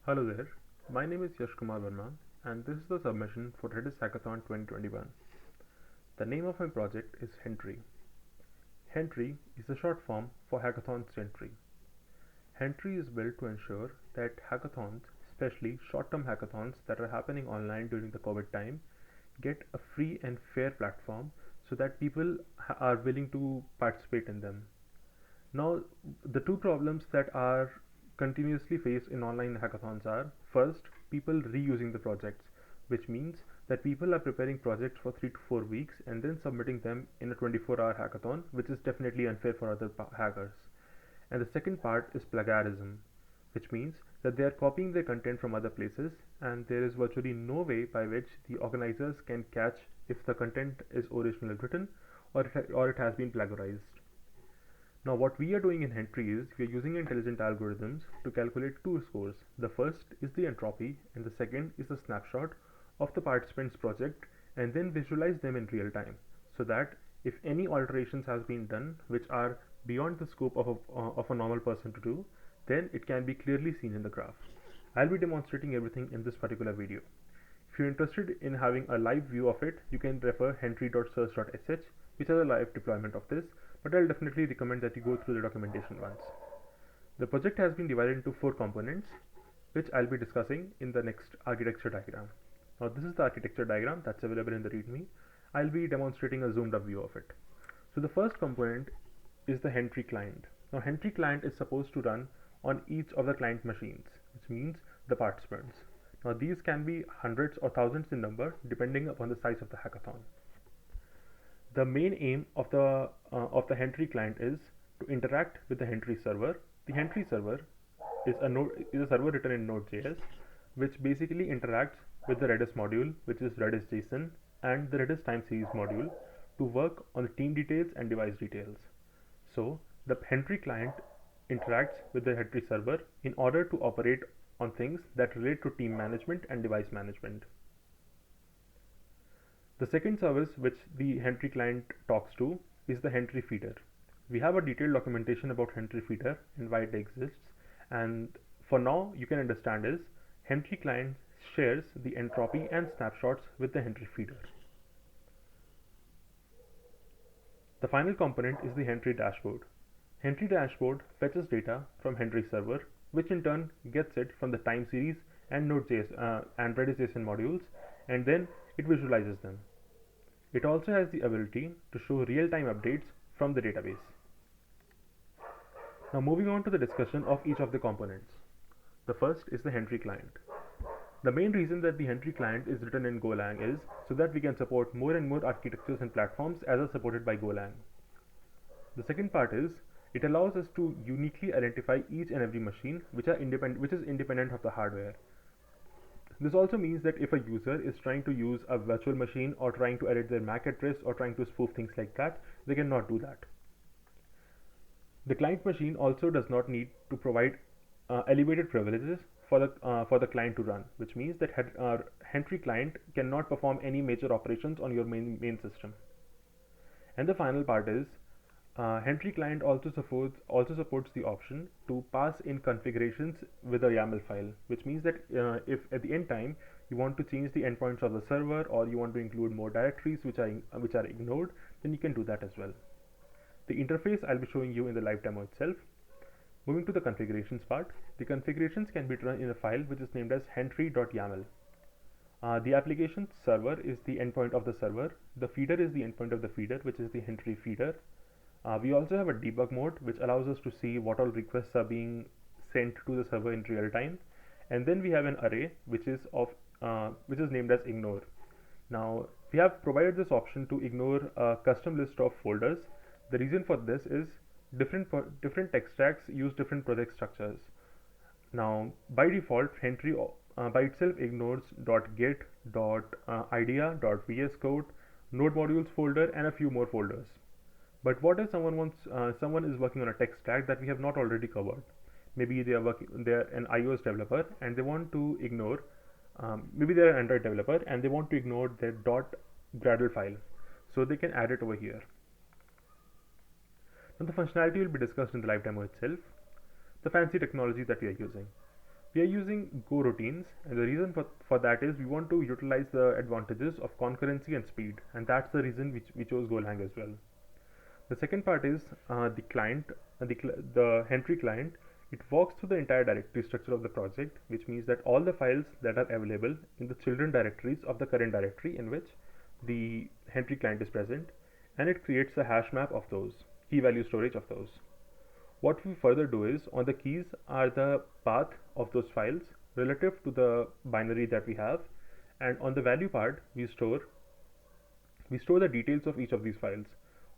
Hello there, my name is Yash Kumar Verma and this is the submission for Redis Hackathon 2021. The name of my project is Hentry. Hentry is the short form for Hackathon's entry. Hentry is built to ensure that hackathons, especially short-term hackathons that are happening online during the COVID time, get a free and fair platform so that people are willing to participate in them. Now, the two problems that are continuously faced in online hackathons are first, people reusing the projects, which means that people are preparing projects for 3 to 4 weeks and then submitting them in a 24-hour hackathon, which is definitely unfair for other hackers. And the second part is plagiarism, which means that they are copying their content from other places and there is virtually no way by which the organizers can catch if the content is originally written or it has been plagiarized. Now what we are doing in Hentry is we are using intelligent algorithms to calculate two scores. The first is the entropy and the second is the snapshot of the participant's project and then visualize them in real time so that if any alterations has been done which are beyond the scope of a normal person to do, then it can be clearly seen in the graph. I'll be demonstrating everything in this particular video. If you're interested in having a live view of it, you can refer hentry.search.sh, which has a live deployment of this, but I'll definitely recommend that you go through the documentation once. The project has been divided into 4 components, which I'll be discussing in the next architecture diagram. Now this is the architecture diagram that's available in the README. I'll be demonstrating a zoomed up view of it. So the first component is the Hentry client. Now Hentry client is supposed to run on each of the client machines, which means the participants. Now these can be hundreds or thousands in number depending upon the size of the hackathon. The main aim of the Hentry client is to interact with the Hentry server. The Hentry server is a server written in Node.js, which basically interacts with the Redis module, which is Redis JSON, and the Redis time series module to work on the team details and device details. So the Hentry client interacts with the Hentry server in order to operate on things that relate to team management and device management. The second service which the Hentry client talks to is the Hentry feeder. We have a detailed documentation about Hentry feeder and why it exists, and for now you can understand is Hentry client shares the entropy and snapshots with the Hentry feeder. The final component is the Hentry dashboard. Hentry dashboard fetches data from Hentry server, which in turn gets it from the time series and Node.js and Redis JSON modules, and then it visualizes them. It also has the ability to show real-time updates from the database. Now moving on to the discussion of each of the components. The first is the Hentry client. The main reason that the Hentry client is written in Golang is so that we can support more and more architectures and platforms as are supported by Golang. The second part is it allows us to uniquely identify each and every machine which is independent of the hardware. This also means that if a user is trying to use a virtual machine or trying to edit their MAC address or trying to spoof things like that, they cannot do that. The client machine also does not need to provide elevated privileges for the client to run, which means that Hentry client cannot perform any major operations on your main system. And the final part is Hentry client also supports the option to pass in configurations with a YAML file, which means that if at the end time you want to change the endpoints of the server or you want to include more directories which are ignored, then you can do that as well. The interface I'll be showing you in the live demo itself. Moving to the configurations part, the configurations can be run in a file which is named as hentry.yaml. The application server is the endpoint of the server. The feeder is the endpoint of the feeder, which is the Hentry feeder. We also have a debug mode which allows us to see what all requests are being sent to the server in real time, and then we have an array which is named as ignore. Now we have provided this option to ignore a custom list of folders. The reason for this is different tech stacks use different project structures. Now by default Hentry by itself ignores .git, .idea, .vs code, node modules folder and a few more folders. But what if someone is working on a tech stack that we have not already covered? Maybe they're an iOS developer and they want to ignore, maybe they're an Android developer and they want to ignore their .gradle file. So they can add it over here. Now the functionality will be discussed in the live demo itself. The fancy technology that we are using. We are using Go routines, and the reason for that is we want to utilize the advantages of concurrency and speed, and that's the reason we chose Golang as well. The second part is the client, the Hentry client. It walks through the entire directory structure of the project, which means that all the files that are available in the children directories of the current directory in which the Hentry client is present, and it creates a hash map of those, key value storage of those. What we further do is on the keys are the path of those files relative to the binary that we have, and on the value part we store the details of each of these files.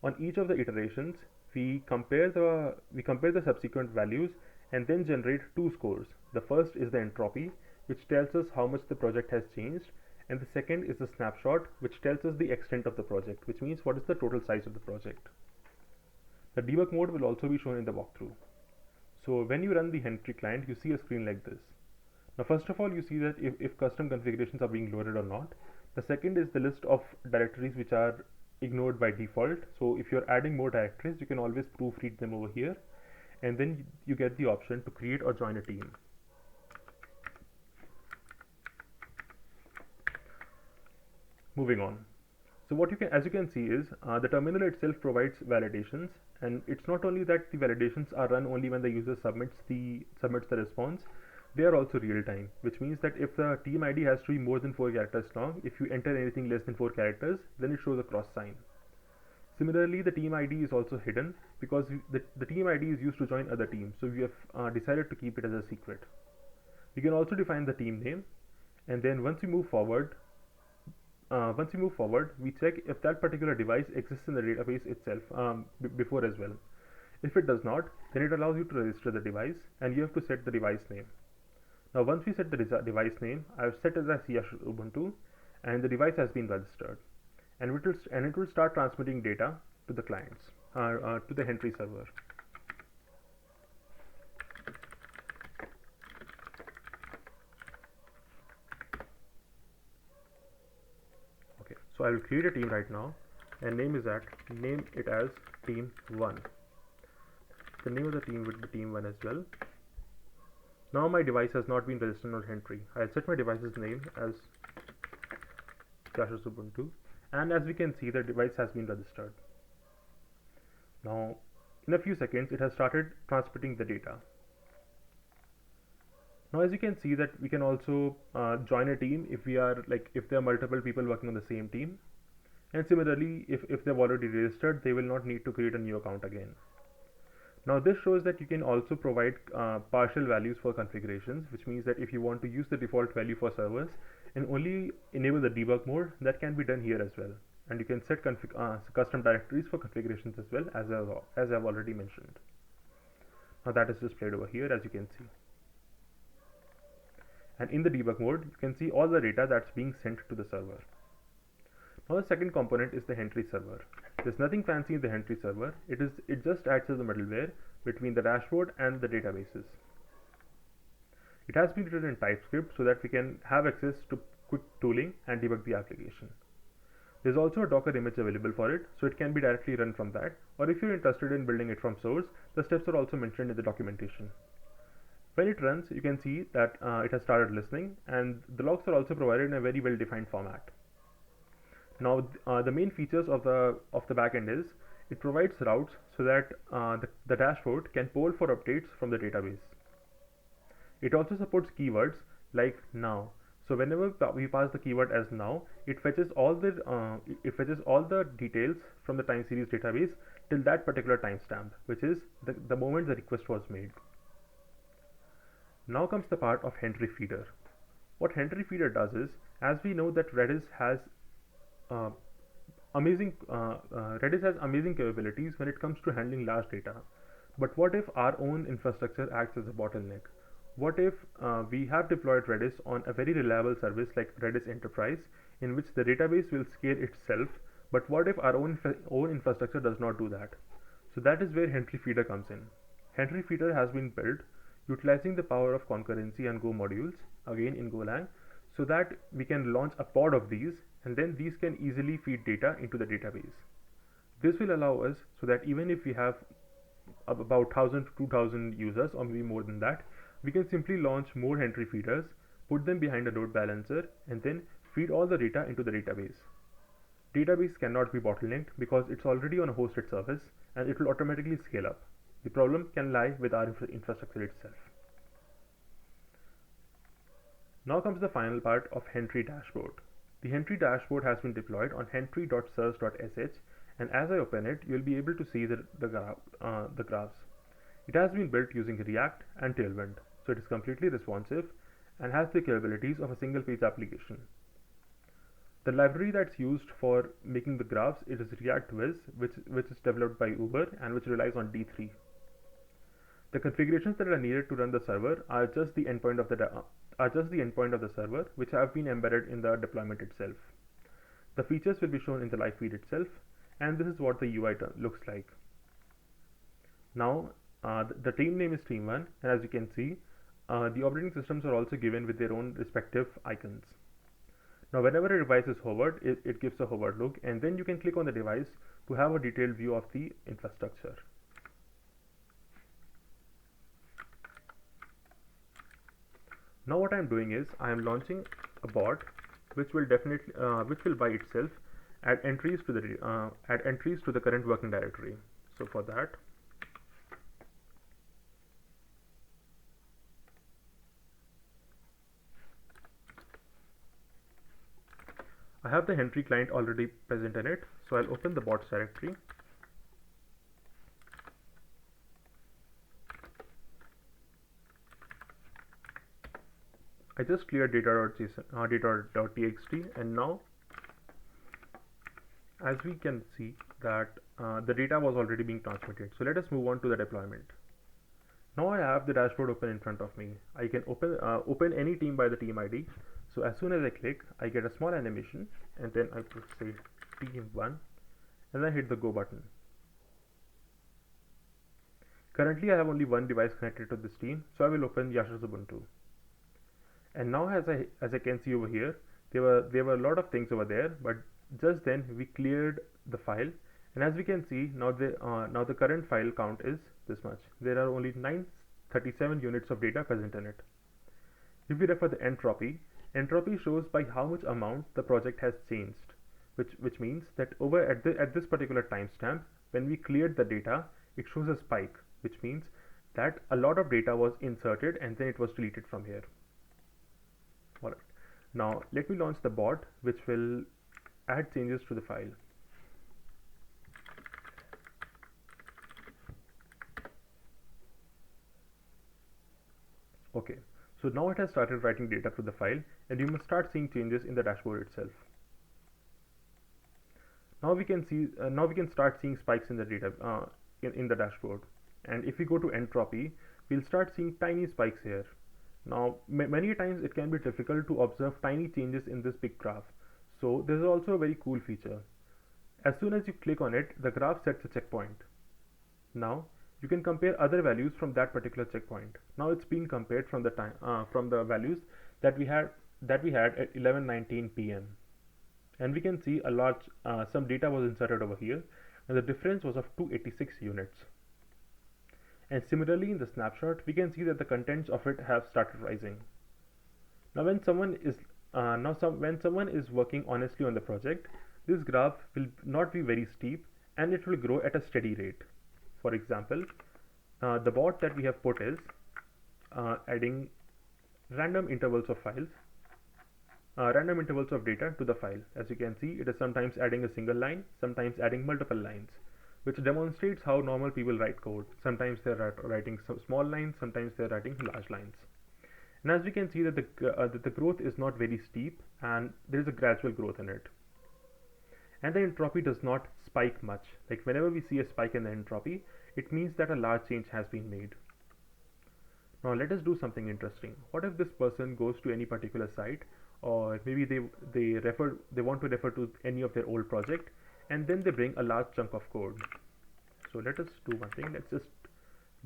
On each of the iterations, we compare the subsequent values and then generate two scores. The first is the entropy, which tells us how much the project has changed, and the second is the snapshot, which tells us the extent of the project, which means what is the total size of the project. The debug mode will also be shown in the walkthrough. So when you run the Hentry client, you see a screen like this. Now first of all, you see that if custom configurations are being loaded or not. The second is the list of directories which are ignored by default. So if you're adding more directories, you can always proofread them over here, and then you get the option to create or join a team. Moving on. So what as you can see is the terminal itself provides validations, and it's not only that the validations are run only when the user submits the response. They are also real time, which means that if the team ID has to be more than 4 characters long, if you enter anything less than 4 characters, then it shows a cross sign. Similarly, the team ID is also hidden because the team ID is used to join other teams, so we have decided to keep it as a secret. We can also define the team name, and then once we move forward, we check if that particular device exists in the database itself before as well. If it does not, then it allows you to register the device, and you have to set the device name. Now once we set the device name, I have set it as Yashu Ubuntu, and the device has been registered, and it will start transmitting data to the clients, to the Hentry server. Okay, so I will create a team right now, and name it as team 1. The name of the team would be team 1 as well. Now my device has not been registered on Hentry. I'll set my device's name as Yashu Ubuntu, and as we can see, the device has been registered. Now in a few seconds it has started transmitting the data. Now as you can see that we can also join a team if there are multiple people working on the same team, and similarly if they've already registered, they will not need to create a new account again. Now this shows that you can also provide partial values for configurations, which means that if you want to use the default value for servers and only enable the debug mode, that can be done here as well. And you can set custom directories for configurations as well, as I've already mentioned. Now that is displayed over here, as you can see. And in the debug mode, you can see all the data that's being sent to the server. Now the second component is the Hentry server. There's nothing fancy in the Hentry server. It just acts as a middleware between the dashboard and the databases. It has been written in TypeScript so that we can have access to quick tooling and debug the application. There's also a Docker image available for it, so it can be directly run from that, or if you're interested in building it from source, the steps are also mentioned in the documentation. When it runs, you can see that it has started listening, and the logs are also provided in a very well defined format. Now the main features of the backend is it provides routes so that the dashboard can poll for updates from the database. It also supports keywords like now. So whenever we pass the keyword as now, it fetches all the details from the time series database till that particular timestamp, which is the moment the request was made. Now comes the part of Hentry Feeder. What Hentry Feeder does is, as we know that Redis has amazing capabilities when it comes to handling large data. But what if our own infrastructure acts as a bottleneck? What if we have deployed Redis on a very reliable service like Redis Enterprise, in which the database will scale itself, but what if our own infrastructure does not do that? So that is where Hentry Feeder comes in. Hentry Feeder has been built utilizing the power of concurrency and Go modules, again in Golang, so that we can launch a pod of these, and then these can easily feed data into the database. This will allow us so that even if we have about 1000 to 2000 users, or maybe more than that, We can simply launch more Hentree feeders, put them behind a load balancer, and then feed all the data into the database. Database cannot be bottlenecked because it's already on a hosted service and it will automatically scale up. The problem can lie with our infrastructure itself. Now comes the final part of Hentree dashboard. The Hentree dashboard has been deployed on hentree.search.sh, and as I open it, you'll be able to see the graphs. It has been built using React and Tailwind, so it is completely responsive and has the capabilities of a single page application. The library that's used for making the graphs is React Viz, which is developed by Uber and which relies on D3. The configurations that are needed to run the server are just the endpoint of the server, which have been embedded in the deployment itself. The features will be shown in the live feed itself, and this is what the UI looks like. Now, the team name is Team1, and as you can see, the operating systems are also given with their own respective icons. Now, whenever a device is hovered, it gives a hovered look, and then you can click on the device to have a detailed view of the infrastructure. Now what I am doing is I am launching a bot which will by itself add entries to the current working directory. So for that, I have the Hentree client already present in it, so I'll open the bots directory. I just cleared data.txt, and now as we can see that the data was already being transmitted. So let us move on to the deployment. Now I have the dashboard open in front of me. I can open any team by the team ID. So as soon as I click, I get a small animation, and then I put say team1, and then hit the go button. Currently I have only one device connected to this team, so I will open Yasha's Ubuntu. And now as I can see over here, there were a lot of things over there, but just then we cleared the file, and as we can see now the current file count is this much. There are only 937 units of data present in it. If we refer the entropy shows by how much amount the project has changed, which means that at this particular timestamp, when we cleared the data, it shows a spike, which means that a lot of data was inserted and then it was deleted from here. Alright, now let me launch the bot which will add changes to the file. Okay, so now it has started writing data to the file, and you must start seeing changes in the dashboard itself. Now we can start seeing spikes in the data in the dashboard, and if we go to entropy, we'll start seeing tiny spikes here. Now many times it can be difficult to observe tiny changes in this big graph, so this is also a very cool feature. As soon as you click on it, the graph sets a checkpoint. Now you can compare other values from that particular checkpoint. Now it's being compared from the values that we had at 11:19 p.m. and we can see some data was inserted over here, and the difference was of 286 units. And similarly in the snapshot, we can see that the contents of it have started rising. Now when someone is working honestly on the project, this graph will not be very steep and it will grow at a steady rate. For example, the bot that we have put is adding random intervals of data to the file. As you can see, it is sometimes adding a single line, sometimes adding multiple lines, which demonstrates how normal people write code. Sometimes they're writing some small lines, sometimes they're writing large lines. And as we can see that the growth is not very steep, and there is a gradual growth in it. And the entropy does not spike much. Like whenever we see a spike in the entropy, it means that a large change has been made. Now let us do something interesting. What if this person goes to any particular site, or maybe they want to refer to any of their old project, and then they bring a large chunk of code. So let us do one thing. Let's just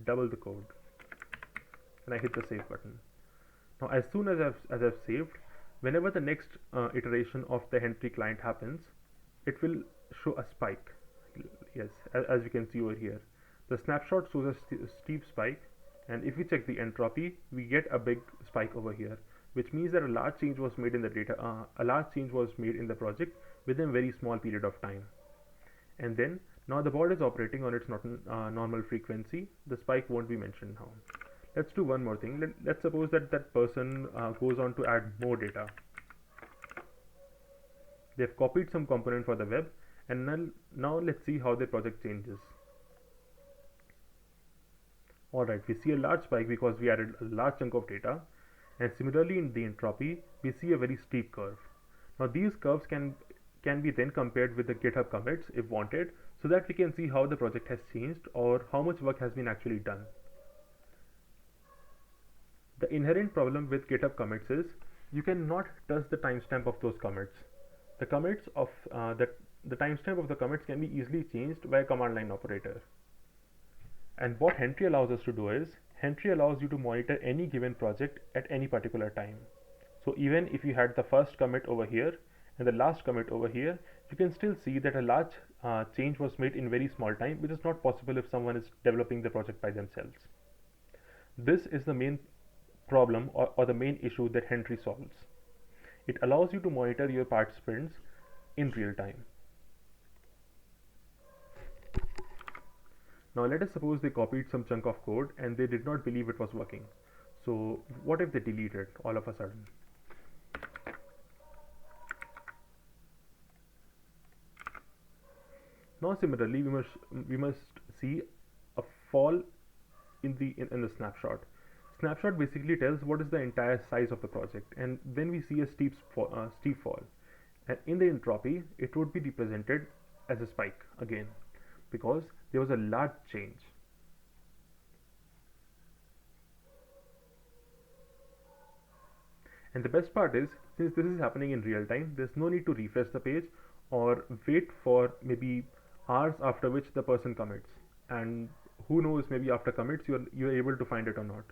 double the code, and I hit the save button. Now as soon as I've saved, whenever the next iteration of the Hentree client happens, it will show a spike. Yes, as you can see over here, the snapshot shows a steep spike, And if we check the entropy, we get a big spike over here, which means that a large change was made in the data, a large change was made in the project within a very small period of time. And then now the board is operating on its normal frequency. The spike won't be mentioned now. Let's do one more thing. Let's suppose that that person goes on to add more data. They've copied some component for the web, and now let's see how their project changes. Alright, we see a large spike because we added a large chunk of data, and similarly in the entropy, we see a very steep curve. Now these curves can be then compared with the GitHub commits if wanted, so that we can see how the project has changed or how much work has been actually done. The inherent problem with GitHub commits is you cannot touch the timestamp of those commits. The commits of the timestamp of the commits can be easily changed by a command line operator. And what Hentry allows us to do is, Hentry allows you to monitor any given project at any particular time. So even if you had the first commit over here and the last commit over here, you can still see that a large change was made in very small time, which is not possible if someone is developing the project by themselves. This is the main problem or the main issue that Hentry solves. It allows you to monitor your participants in real time. Now let us suppose they copied some chunk of code and they did not believe it was working. So what if they delete it all of a sudden? Now similarly, we must see a fall in the snapshot. Snapshot basically tells what is the entire size of the project, and then we see a steep fall. And in the entropy, it would be represented as a spike again, because there was a large change. And the best part is, since this is happening in real time, there's no need to refresh the page or wait for maybe hours after which the person commits. And who knows, maybe after commits you're able to find it or not.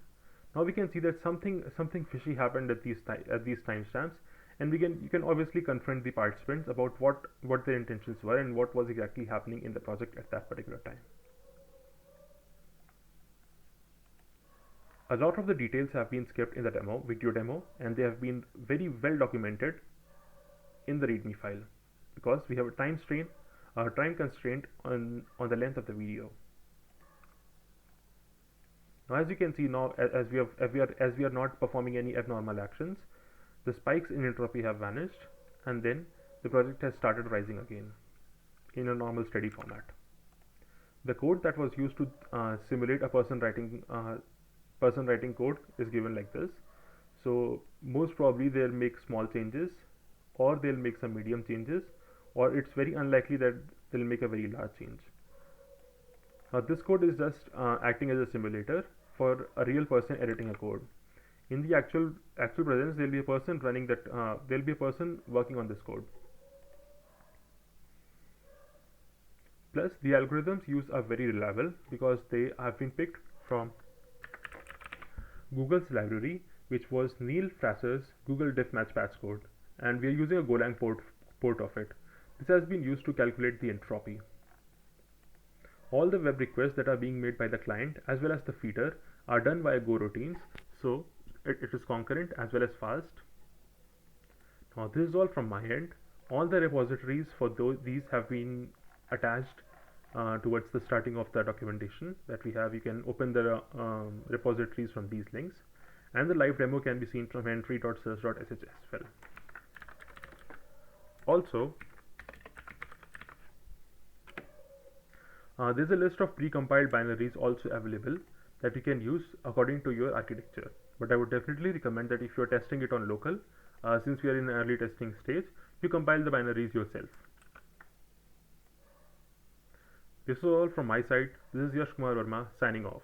Now we can see that something fishy happened at these timestamps, and you can obviously confront the participants about what their intentions were and what was exactly happening in the project at that particular time. A lot of the details have been skipped in the video demo, and they have been very well documented in the README file because we have a time constraint on the length of the video. Now, as you can see now, as we are not performing any abnormal actions, the spikes in entropy have vanished, and then the project has started rising again in a normal steady format. The code that was used to simulate a person writing code is given like this. So most probably they'll make small changes, or they'll make some medium changes, or it's very unlikely that they'll make a very large change. This code is just acting as a simulator for a real person editing a code. In the actual presence, there'll be a person running that. There'll be a person working on this code. Plus, the algorithms used are very reliable because they have been picked from Google's library, which was Neil Fraser's Google Diff Match Patch code, and we are using a Golang port of it. This has been used to calculate the entropy. All the web requests that are being made by the client as well as the feeder are done via Go routines, so it is concurrent as well as fast. Now this is all from my end. All the repositories for these have been attached towards the starting of the documentation that we have. You can open the repositories from these links, and the live demo can be seen from hentry.sys.sh as well. Also, there's a list of pre-compiled binaries also available that you can use according to your architecture. But I would definitely recommend that if you're testing it on local, since we are in the early testing stage, you compile the binaries yourself. This is all from my side. This is Yash Kumar Verma signing off.